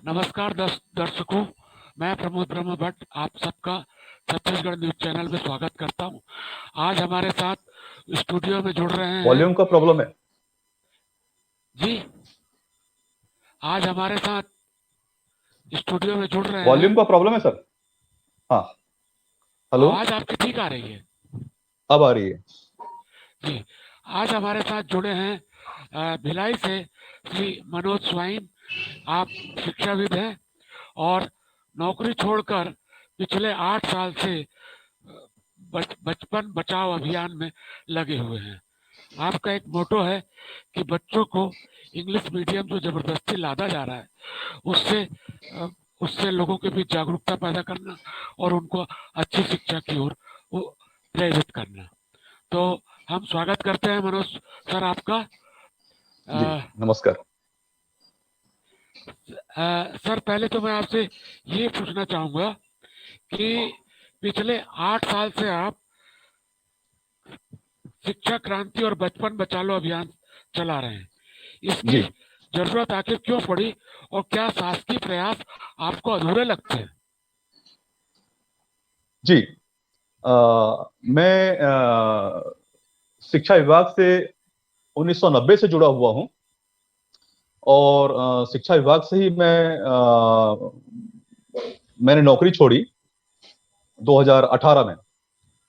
नमस्कार दर्शकों, मैं प्रमोद ब्रह्म भट्ट आप सबका छत्तीसगढ़ न्यूज चैनल में स्वागत करता हूं। आज हमारे साथ स्टूडियो में जुड़ रहे हैं वॉल्यूम का प्रॉब्लम है जी। आज हमारे साथ स्टूडियो में जुड़ रहे वॉल्यूम हैं। का प्रॉब्लम है सर। हाँ, हेलो, आवाज आपकी ठीक आ रही है अब आ रही है जी। आज हमारे साथ जुड़े हैं भिलाई से श्री मनोज स्वाइन। आप शिक्षाविद हैं और नौकरी छोड़कर पिछले 8 साल से बचपन बचाओ अभियान में लगे हुए हैं। आपका एक मोटो है कि बच्चों को इंग्लिश मीडियम जो जबरदस्ती लादा जा रहा है उससे अ, उससे लोगों के बीच जागरूकता पैदा करना और उनको अच्छी शिक्षा की ओर वो प्रेरित करना। तो हम स्वागत करते हैं मनोज सर आपका। जी। नमस्कार। सर पहले तो मैं आपसे ये पूछना चाहूंगा कि पिछले 8 साल से आप शिक्षा क्रांति और बचपन बचा लो अभियान चला रहे हैं। इसकी जी जरूरत आखिर क्यों पड़ी और क्या शासकीय प्रयास आपको अधूरे लगते हैं? जी। मैं शिक्षा विभाग से 1990 से जुड़ा हुआ हूं और शिक्षा विभाग से ही मैंने नौकरी छोड़ी 2018 में।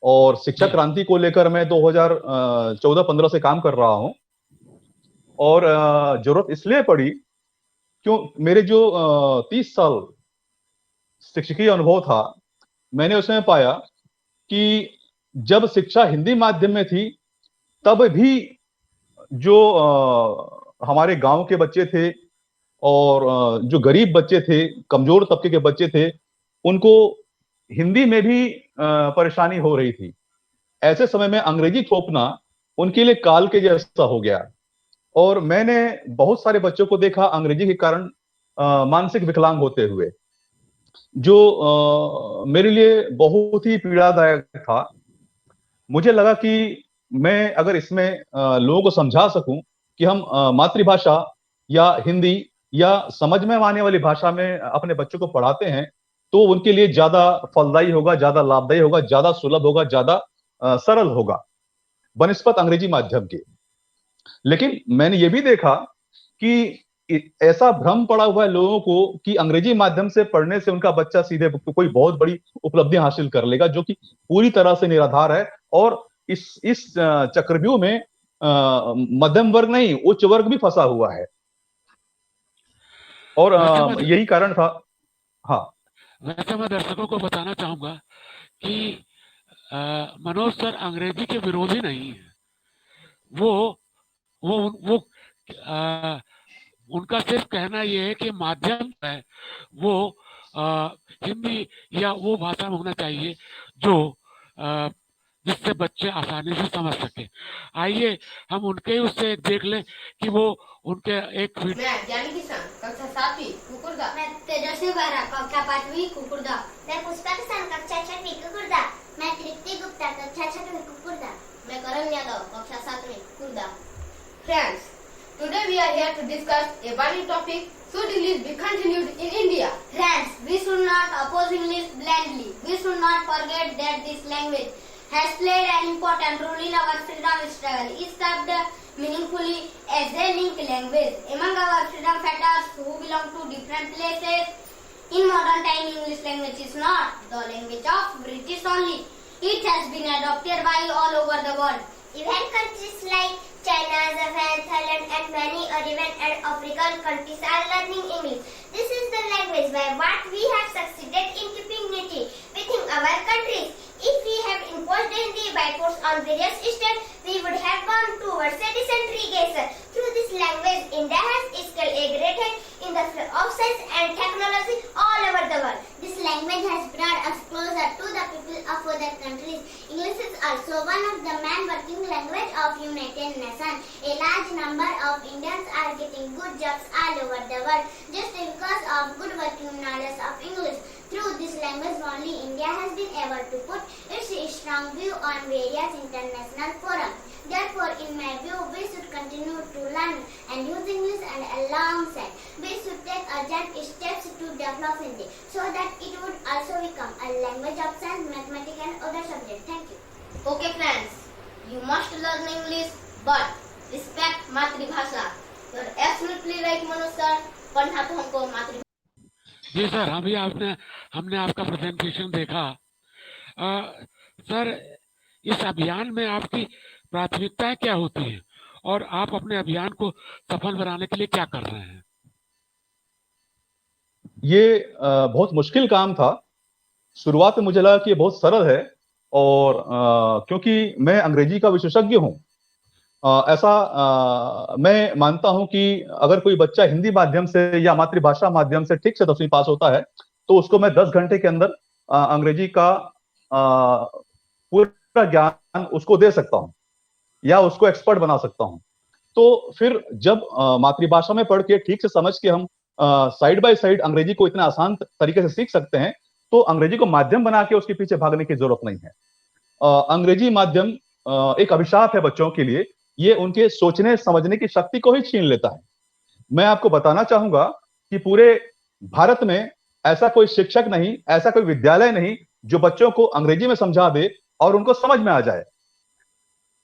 और शिक्षा जी क्रांति को लेकर मैं 2014-15 से काम कर रहा हूं। और जरूरत इसलिए पड़ी क्यों, मेरे जो 30 साल शिक्षकीय अनुभव था, मैंने उसमें पाया कि जब शिक्षा हिंदी माध्यम में थी तब भी जो हमारे गांव के बच्चे थे और जो गरीब बच्चे थे, कमजोर तबके के बच्चे थे, उनको हिंदी में भी परेशानी हो रही थी। ऐसे समय में अंग्रेजी थोपना उनके लिए काल के जैसा हो गया। और मैंने बहुत सारे बच्चों को देखा अंग्रेजी के कारण मानसिक विकलांग होते हुए, जो मेरे लिए बहुत ही पीड़ादायक था। मुझे लगा कि मैं अगर इसमें लोगों को समझा सकूं कि हम मातृभाषा या हिंदी या समझ में आने वाली भाषा में अपने बच्चों को पढ़ाते हैं तो उनके लिए ज्यादा फलदायी होगा, ज्यादा लाभदायी होगा, ज्यादा सुलभ होगा, ज्यादा सरल होगा बनिस्पत अंग्रेजी माध्यम के। लेकिन मैंने ये भी देखा कि ऐसा भ्रम पड़ा हुआ है लोगों को कि अंग्रेजी माध्यम से पढ़ने से उनका बच्चा सीधे कोई बहुत बड़ी उपलब्धि हासिल कर लेगा, जो कि पूरी तरह से निराधार है। और इस चक्रव्यूह में मध्यम वर्ग नहीं, उच्च वर्ग भी फंसा हुआ है। और वैसे मैं यही कारण था। हाँ। वैसे मैं दर्शकों को बताना चाहूंगा कि मनोज सर अंग्रेजी के विरोधी नहीं है। वो वो आ, उनका सिर्फ कहना ये है कि माध्यम है वो हिंदी या वो भाषा में होना चाहिए जो आ, जिससे बच्चे आसानी से समझ सके। आइए हम उनके ही उससे एक देख लें कि वो उनके एक मैं ज्ञानी किसान कक्षा 7वीं कुकुरदा। मैं तेजस्वी बेहरा कक्षा 5वीं कुकुरदा। मैं पुष्पा किसान कक्षा 6वीं कुकुरदा। मैं तृप्ति गुप्ता कक्षा 6वीं कुकुरदा। मैं करण यादव कक्षा 7वीं कुकुरदा। Friends, today we are here to discuss a burning topic: should English be continued in India? Friends, we should not oppose English blindly. We should not forget that this language has played an important role in our freedom struggle. It served meaningfully as a link language among our freedom fighters who belong to different places. In modern time, English language is not the language of British only. It has been adopted by all over the world. Even countries like China, Japan, Thailand and many or even African countries are learning English. This is the language by what we have succeeded in keeping unity within our countries. If we have imposed Hindi by force on various states, we would have gone towards a disintegration. Through this language, India has scaled a great height in the field of science and technology all over the world. This language has brought us closer to the people of other countries. English is also one of the main working language of United Nations. A large number of Indians are getting good jobs all over the world just because of good working knowledge of English. Through this language only, India has been able to put its strong view on various international forums. Therefore, in my view, we should continue to learn and use English, and alongside, we should take urgent steps develop Hindi so that it would also become a language of science, mathematics and other subjects. Thank you. Okay friends, you must learn English but respect मातृभाषा. You're absolutely right Manoj sir. पढ़ना तो हमको मातृभाषा. जी sir, अभी हमने आपका presentation देखा. Sir, इस अभियान में आपकी प्राथमिकताएं क्या होती हैं और आप अपने अभियान को सफल बनाने के लिए क्या कर रहे हैं? ये बहुत मुश्किल काम था. शुरुआत में मुझे लगा कि ये बहुत सरल है और क्योंकि मैं अंग्रेजी का विशेषज्ञ हूं, ऐसा मैं मानता हूं कि अगर कोई बच्चा हिंदी माध्यम से या मातृभाषा माध्यम से ठीक से 10वीं पास होता है तो उसको मैं 10 घंटे के अंदर अंग्रेजी का पूरा ज्ञान उसको दे सकता हूं या उसको एक्सपर्ट बना सकता हूं. तो फिर जब मातृभाषा में पढ़ के ठीक से समझ के हम साइड बाय साइड अंग्रेजी को इतना आसान तरीके से सीख सकते हैं तो अंग्रेजी को माध्यम बना के उसके पीछे भागने की जरूरत नहीं है. अंग्रेजी माध्यम एक अभिशाप है बच्चों के लिए. ये उनके सोचने समझने की शक्ति को ही छीन लेता है. मैं आपको बताना चाहूंगा कि पूरे भारत में ऐसा कोई शिक्षक नहीं, ऐसा कोई विद्यालय नहीं जो बच्चों को अंग्रेजी में समझा दे और उनको समझ में आ जाए.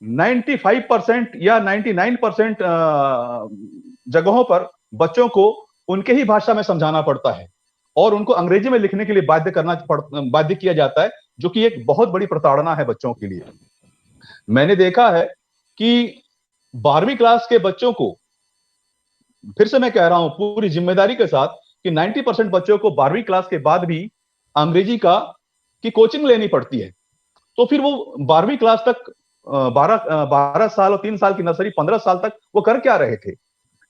95% या 99% जगहों पर बच्चों को उनके ही भाषा में समझाना पड़ता है और उनको अंग्रेजी में लिखने के लिए बाध्य किया जाता है, जो कि एक बहुत बड़ी प्रताड़ना है बच्चों के लिए. मैंने देखा है कि 12वीं क्लास के बच्चों को, फिर से मैं कह रहा हूं पूरी जिम्मेदारी के साथ, कि 90% बच्चों को 12वीं क्लास के बाद भी अंग्रेजी की कोचिंग लेनी पड़ती है. तो फिर वो 12वीं क्लास तक 12 साल और 3 साल की नर्सरी 15 साल तक वो कर क्या रहे थे?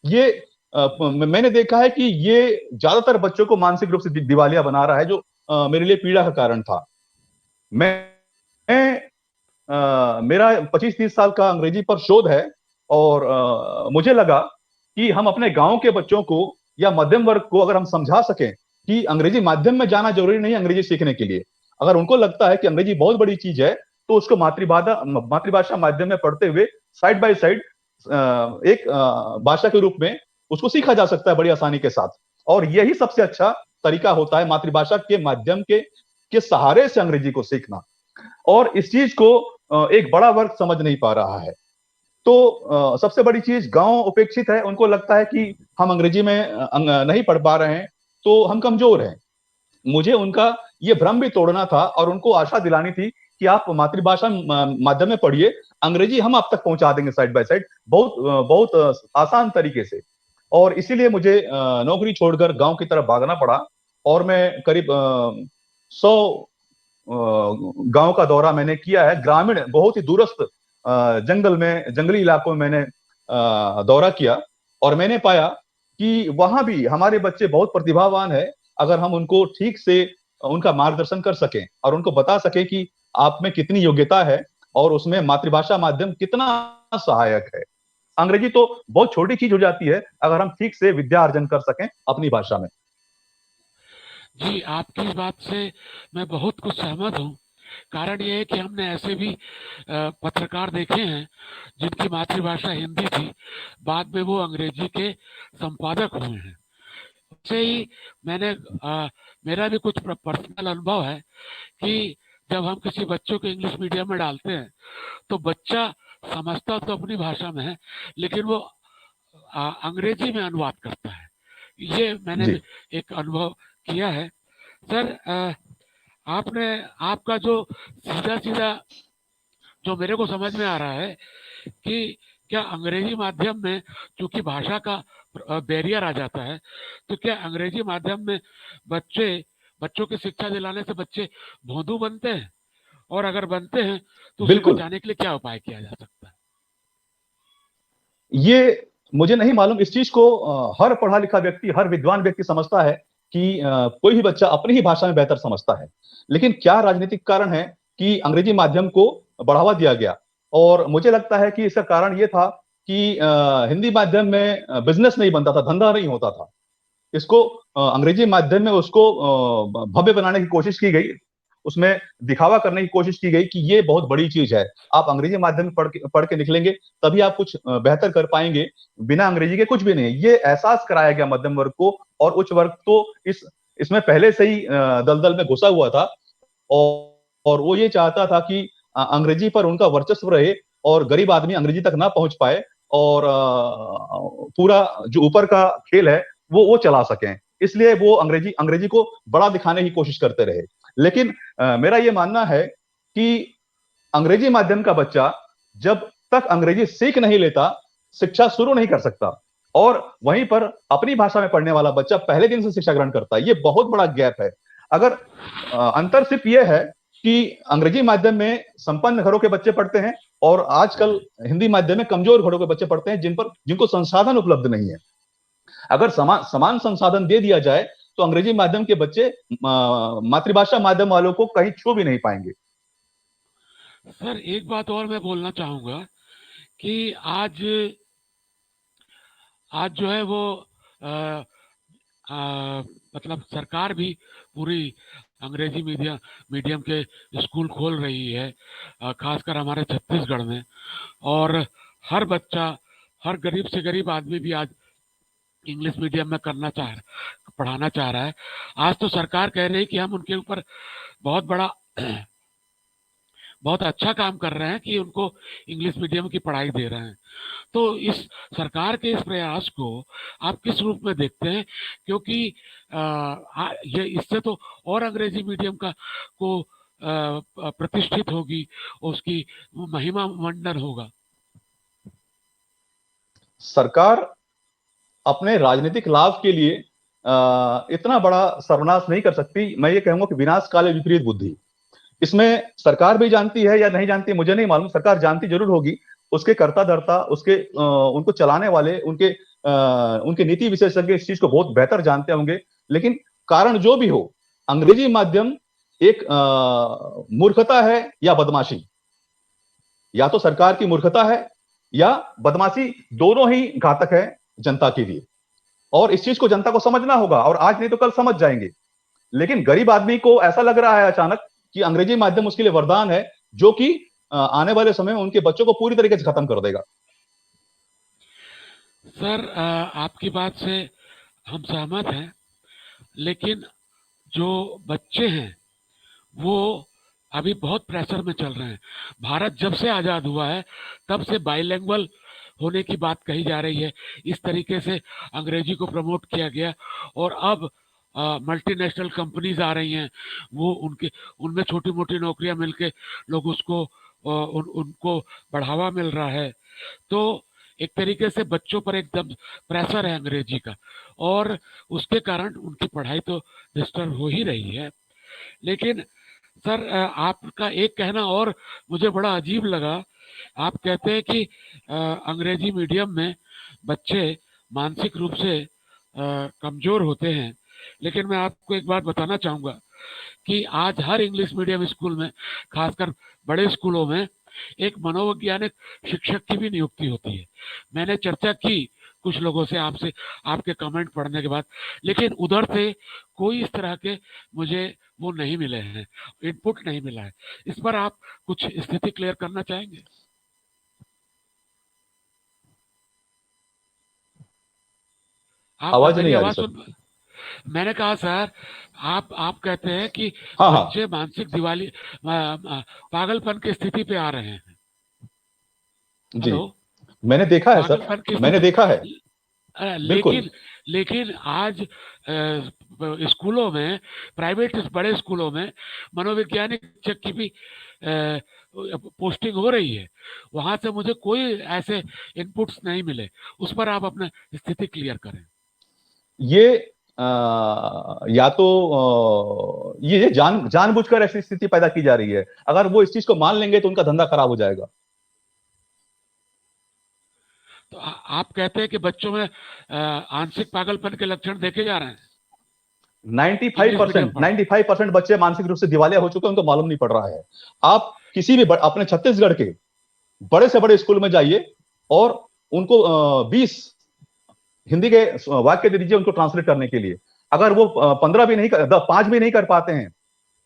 ये मैंने देखा है कि ये ज्यादातर बच्चों को मानसिक रूप से दिवालिया बना रहा है, जो मेरे लिए पीड़ा का कारण था. मेरा 25-30 साल का अंग्रेजी पर शोध है और मुझे लगा कि हम अपने गांव के बच्चों को या मध्यम वर्ग को अगर हम समझा सकें कि अंग्रेजी माध्यम में जाना जरूरी नहीं अंग्रेजी सीखने के लिए. अगर उनको लगता है कि अंग्रेजी बहुत बड़ी चीज है तो उसको मातृभाषा माध्यम में पढ़ते हुए साइड बाय साइड एक भाषा के रूप में उसको सीखा जा सकता है बड़ी आसानी के साथ. और यही सबसे अच्छा तरीका होता है मातृभाषा के माध्यम के सहारे से अंग्रेजी को सीखना. और इस चीज को एक बड़ा वर्ग समझ नहीं पा रहा है. तो सबसे बड़ी चीज, गांव उपेक्षित है. उनको लगता है कि हम अंग्रेजी में नहीं पढ़ पा रहे हैं तो हम कमजोर हैं. मुझे उनका ये भ्रम भी तोड़ना था और उनको आशा दिलानी थी कि आप मातृभाषा माध्यम में पढ़िए, अंग्रेजी हम आप तक पहुंचा देंगे साइड बाय साइड बहुत आसान तरीके से. और इसीलिए मुझे नौकरी छोड़कर गांव की तरफ भागना पड़ा और मैं करीब 100 गांव का दौरा मैंने किया है. ग्रामीण बहुत ही दूरस्थ जंगली इलाकों में मैंने दौरा किया और मैंने पाया कि वहां भी हमारे बच्चे बहुत प्रतिभावान है. अगर हम उनको ठीक से उनका मार्गदर्शन कर सकें और उनको बता सकें कि आप में कितनी योग्यता है और उसमें मातृभाषा माध्यम कितना सहायक है. अंग्रेजी तो बहुत छोटी चीज हो जाती है अगर हम ठीक से विद्या अर्जन कर सकें अपनी भाषा में. जी, आपकी इस बात से मैं बहुत कुछ सहमत हूँ. कारण ये है कि हमने ऐसे भी पत्रकार देखे हैं जिनकी मातृभाषा हिंदी थी, बाद में वो अंग्रेजी के संपादक हुए हैं. उससे ही मेरा भी कुछ पर्सनल अनुभव है कि जब हम किसी बच्चों को इंग्लिश मीडियम में डालते हैं तो बच्चा समझता तो अपनी भाषा में है लेकिन वो अंग्रेजी में अनुवाद करता है. ये मैंने भी एक अनुभव किया है. सर, आपका जो सीधा जो मेरे को समझ में आ रहा है कि क्या अंग्रेजी माध्यम में चूंकि भाषा का बैरियर आ जाता है, तो क्या अंग्रेजी माध्यम में बच्चों की शिक्षा दिलाने से बच्चे भोंदू बनते हैं? और अगर बनते हैं तो उसे बचाने के लिए क्या उपाय किया जा सकता है? ये मुझे नहीं मालूम. इस चीज को हर पढ़ा लिखा व्यक्ति, हर विद्वान व्यक्ति समझता है कि कोई भी बच्चा अपनी ही भाषा में बेहतर समझता है. लेकिन क्या राजनीतिक कारण है कि अंग्रेजी माध्यम को बढ़ावा दिया गया? और मुझे लगता है कि इसका कारण ये था कि हिंदी माध्यम में बिजनेस नहीं बनता था, धंधा नहीं होता था. इसको अंग्रेजी माध्यम में उसको भव्य बनाने की कोशिश की गई, उसमें दिखावा करने की कोशिश की गई कि ये बहुत बड़ी चीज है, आप अंग्रेजी माध्यम में पढ़ के निकलेंगे तभी आप कुछ बेहतर कर पाएंगे, बिना अंग्रेजी के कुछ भी नहीं. ये एहसास कराया गया मध्यम वर्ग को और उच्च वर्ग तो इसमें पहले से ही दलदल में घुसा हुआ था, और वो ये चाहता था कि अंग्रेजी पर उनका वर्चस्व रहे और गरीब आदमी अंग्रेजी तक ना पहुंच पाए, और पूरा जो ऊपर का खेल है वो चला सकें। इसलिए वो अंग्रेजी को बड़ा दिखाने की कोशिश करते रहे। लेकिन मेरा ये मानना है कि अंग्रेजी माध्यम का बच्चा जब तक अंग्रेजी सीख नहीं लेता, शिक्षा शुरू नहीं कर सकता, और वहीं पर अपनी भाषा में पढ़ने वाला बच्चा पहले दिन से शिक्षा ग्रहण करता है। ये बहुत बड़ा गैप है। अगर अंतर सिर्फ ये है कि अंग्रेजी माध्यम में संपन्न घरों के बच्चे पढ़ते हैं और आजकल हिंदी माध्यम में कमजोर घरों के बच्चे पढ़ते हैं, जिनको संसाधन उपलब्ध नहीं है। अगर समान संसाधन दे दिया जाए तो अंग्रेजी माध्यम के बच्चे मातृभाषा माध्यम वालों को कहीं छू भी नहीं पाएंगे। सर एक बात और मैं बोलना चाहूंगा कि आज जो है वो मतलब सरकार भी पूरी अंग्रेजी मीडियम के स्कूल खोल रही है, खासकर हमारे छत्तीसगढ़ में। और हर बच्चा, हर गरीब से गरीब आदमी भी आज इंग्लिश मीडियम में पढ़ाना चाह रहा है। आज तो सरकार कह रही है कि हम उनके ऊपर बहुत अच्छा काम कर रहे हैं कि उनको इंग्लिश मीडियम की पढ़ाई दे रहे हैं। तो इस सरकार के इस प्रयास को आप किस रूप में देखते हैं? क्योंकि ये इससे तो और अंग्रेजी मीडियम को प्रतिष्ठित होगी, उसकी महिमा मंडन होगा। सरकार अपने राजनीतिक लाभ के लिए इतना बड़ा सर्वनाश नहीं कर सकती। मैं ये कहूंगा कि विनाश काले विपरीत बुद्धि, इसमें सरकार भी जानती है या नहीं जानती मुझे नहीं मालूम, सरकार जानती जरूर होगी। उसके कर्ता धर्ता, उनको चलाने वाले, उनके नीति विशेषज्ञ इस चीज को बहुत बेहतर जानते होंगे। लेकिन कारण जो भी हो, अंग्रेजी माध्यम एक मूर्खता है या बदमाशी, या तो सरकार की मूर्खता है या बदमाशी, दोनों ही घातक है जनता के लिए। और इस चीज को जनता को समझना होगा, और आज नहीं तो कल समझ जाएंगे। लेकिन गरीब आदमी को ऐसा लग रहा है अचानक कि अंग्रेजी माध्यम उसके लिए वरदान है, जो कि आने वाले समय में उनके बच्चों को पूरी तरीके से खत्म कर देगा। सर आपकी बात से हम सहमत हैं, लेकिन जो बच्चे हैं वो अभी बहुत प्रेशर में चल रहे हैं। भारत जब से आज़ाद हुआ है तब से बाइलिंगुअल होने की बात कही जा रही है, इस तरीके से अंग्रेजी को प्रमोट किया गया। और अब मल्टीनेशनल कंपनीज आ रही हैं, वो उनमें छोटी मोटी नौकरियां मिलके लोग उनको बढ़ावा मिल रहा है। तो एक तरीके से बच्चों पर एकदम प्रेशर है अंग्रेजी का, और उसके कारण उनकी पढ़ाई तो डिस्टर्ब हो ही रही है। लेकिन सर आपका एक कहना और मुझे बड़ा अजीब लगा। आप कहते हैं कि अंग्रेजी मीडियम में बच्चे मानसिक रूप से कमजोर होते हैं। लेकिन मैं आपको एक बात बताना चाहूंगा कि आज हर इंग्लिश मीडियम स्कूल में, खासकर बड़े स्कूलों में, एक मनोवैज्ञानिक शिक्षक की भी नियुक्ति होती है। मैंने चर्चा की कुछ लोगों से, आपके कमेंट पढ़ने के बाद, लेकिन उधर से कोई इस तरह के मुझे वो नहीं मिले हैं, इनपुट नहीं मिला है। इस पर आप कुछ स्थिति क्लियर करना चाहेंगे? आवाज नहीं आ रही सर। मैंने कहा सर, आप कहते हैं कि हाँ बच्चे मानसिक दिवाली पागलपन की स्थिति पे आ रहे हैं। जी, मैंने देखा है सर, मैंने देखा है। लेकिन आज स्कूलों में, प्राइवेट बड़े स्कूलों में मनोवैज्ञानिक शिक्षक की भी पोस्टिंग हो रही है। वहां से मुझे कोई ऐसे इनपुट्स नहीं मिले। उस पर आप अपना स्थिति क्लियर करें। ये या तो ये जानबूझकर ऐसी स्थिति पैदा की जा रही है। अगर वो इस चीज को मान लेंगे तो उनका धंधा खराब हो जाएगा। तो आप कहते हैं कि बच्चों में आंशिक पागलपन के लक्षण देखे जा रहे हैं। 95% बच्चे मानसिक रूप से दिवालिया हो चुके हैं, उनको मालूम नहीं पड़ रहा है। आप किसी भी अपने छत्तीसगढ़ के बड़े से बड़े स्कूल में जाइए और उनको 20 हिंदी के वाक्य दे दीजिए उनको ट्रांसलेट करने के लिए। अगर वो 5 भी नहीं कर पाते हैं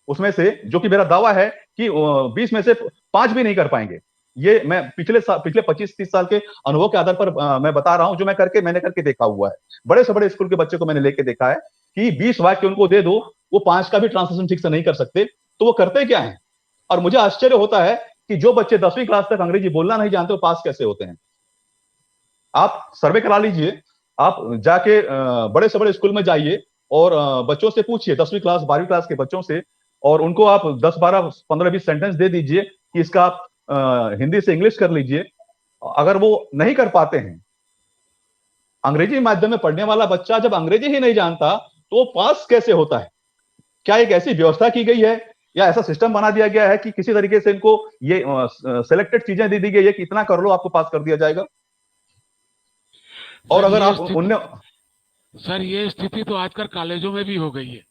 उसमें से, जो कि मेरा दावा है कि 20 में से 5 भी नहीं कर पाएंगे। ये मैं पिछले 25-30 साल के अनुभव के आधार पर मैं बता रहा हूं, जो मैंने करके देखा हुआ है। बड़े से बड़े स्कूल के बच्चे को मैंने लेके देखा है। कि 20 वाक्य उनको दे दो, वो 5 का भी ट्रांसलेशन ठीक से नहीं कर सकते, तो वो करते क्या है? और मुझे आश्चर्य होता है कि जो बच्चे 10वीं क्लास तक अंग्रेजी बोलना नहीं जानते, वो पास कैसे होते हैं? आप सर्वे करा लीजिए, आप जाके बड़े से बड़े स्कूल में जाइए और बच्चों से पूछिए, 10वीं क्लास 12वीं क्लास के बच्चों से, और उनको आप 10 12 15 20 सेंटेंस दे दीजिए कि इसका आप हिंदी से इंग्लिश कर लीजिए। अगर वो नहीं कर पाते हैं, अंग्रेजी माध्यम में पढ़ने वाला बच्चा जब अंग्रेजी ही नहीं जानता, तो वो पास कैसे होता है? क्या एक ऐसी व्यवस्था की गई है या ऐसा सिस्टम बना दिया गया है कि किसी तरीके से इनको ये सिलेक्टेड चीजें दे दी गई है कि इतना कर लो, आपको पास कर दिया जाएगा? और सर अगर ये आप स्थिति उनने सर ये स्थिति तो आजकल कॉलेजों में भी हो गई है।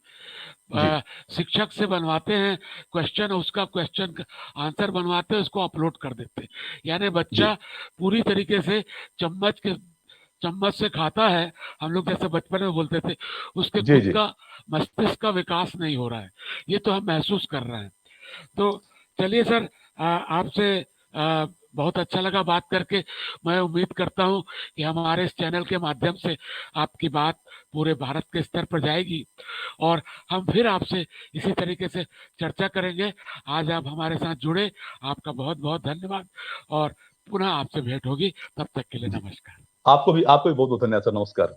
जी शिक्षक से बनवाते हैं क्वेश्चन, उसका क्वेश्चन आंसर बनवाते हैं, उसको अपलोड कर देते हैं। यानी जी बच्चा पूरी तरीके से चम्मच से खाता है, हम लोग जैसे बचपन में बोलते थे, उसके जी खुद जी का मस्तिष्क का विकास नहीं हो रहा है। ये तो हम महसूस कर रहे हैं। तो चलिए सर, आपसे बहुत अच्छा लगा बात करके। मैं उम्मीद करता हूं कि हमारे इस चैनल के माध्यम से आपकी बात पूरे भारत के स्तर पर जाएगी और हम फिर आपसे इसी तरीके से चर्चा करेंगे। आज आप हमारे साथ जुड़े, आपका बहुत बहुत धन्यवाद और पुनः आपसे भेंट होगी। तब तक के लिए जी नमस्कार। आपको भी बहुत बहुत धन्यवाद सर, नमस्कार।